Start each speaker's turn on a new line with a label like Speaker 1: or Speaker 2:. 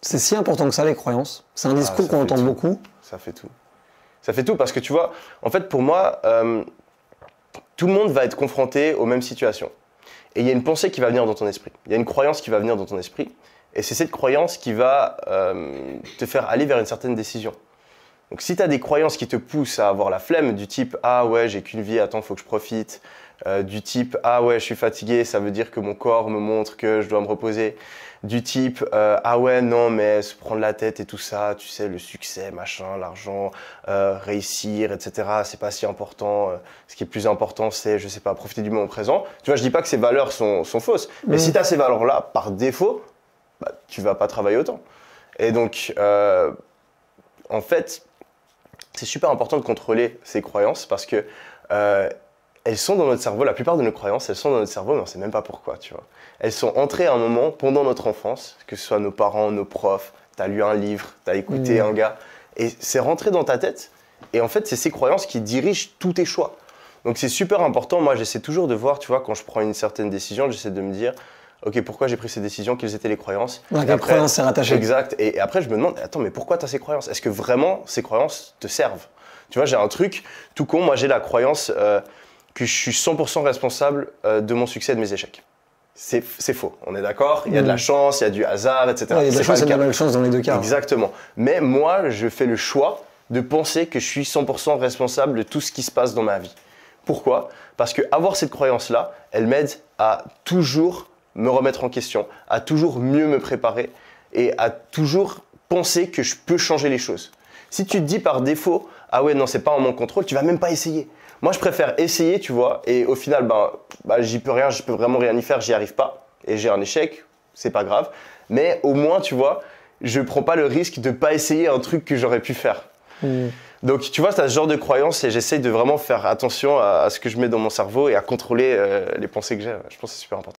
Speaker 1: C'est si important que ça, les croyances. C'est un discours qu'on entend beaucoup.
Speaker 2: Ça fait tout. Ça fait tout parce que tu vois, en fait, pour moi, tout le monde va être confronté aux mêmes situations. Et il y a une pensée qui va venir dans ton esprit. Il y a une croyance qui va venir dans ton esprit. Et c'est cette croyance qui va te faire aller vers une certaine décision. Donc si tu as des croyances qui te poussent à avoir la flemme, du type « Ah ouais, j'ai qu'une vie, attends, il faut que je profite », du type « Ah ouais, je suis fatigué, ça veut dire que mon corps me montre que je dois me reposer », du type Ah ouais, non, mais se prendre la tête et tout ça, tu sais, le succès, machin, l'argent, réussir, etc., c'est pas si important. Ce qui est plus important, c'est, je sais pas, profiter du moment présent. Tu vois, je dis pas que ces valeurs sont fausses, mais si tu as ces valeurs-là, par défaut, bah, tu vas pas travailler autant. Et donc, en fait, c'est super important de contrôler ces croyances parce que elles sont dans notre cerveau, la plupart de nos croyances, elles sont dans notre cerveau, mais on ne sait même pas pourquoi, tu vois. Elles sont entrées à un moment pendant notre enfance, que ce soit nos parents, nos profs, tu as lu un livre, tu as écouté un gars, et c'est rentré dans ta tête, et en fait, c'est ces croyances qui dirigent tous tes choix. Donc c'est super important, moi j'essaie toujours de voir, tu vois, quand je prends une certaine décision, j'essaie de me dire, ok, pourquoi j'ai pris ces décisions, quelles étaient les croyances.
Speaker 1: À quelle croyance c'est rattaché.
Speaker 2: Exact, et après je me demande, attends, mais pourquoi tu as ces croyances? Est-ce que vraiment ces croyances te servent? Tu vois, j'ai un truc tout con, moi j'ai la croyance que je suis 100% responsable de mon succès et de mes échecs. C'est faux, on est d'accord? Il y a de la chance, il y a du hasard, etc.
Speaker 1: Ouais, il y a de la chance et de la malchance dans les deux cas.
Speaker 2: Exactement. Mais moi, je fais le choix de penser que je suis 100% responsable de tout ce qui se passe dans ma vie. Pourquoi? Parce que avoir cette croyance-là, elle m'aide à toujours me remettre en question, à toujours mieux me préparer et à toujours penser que je peux changer les choses. Si tu te dis par défaut, ah ouais, non, c'est pas en mon contrôle, tu vas même pas essayer. Moi, je préfère essayer, tu vois, et au final, j'y peux rien, je peux vraiment rien y faire, j'y arrive pas, et j'ai un échec, c'est pas grave. Mais au moins, tu vois, je prends pas le risque de pas essayer un truc que j'aurais pu faire. Donc, tu vois, c'est ce genre de croyance, et j'essaye de vraiment faire attention à ce que je mets dans mon cerveau et à contrôler les pensées que j'ai. Je pense que c'est super important.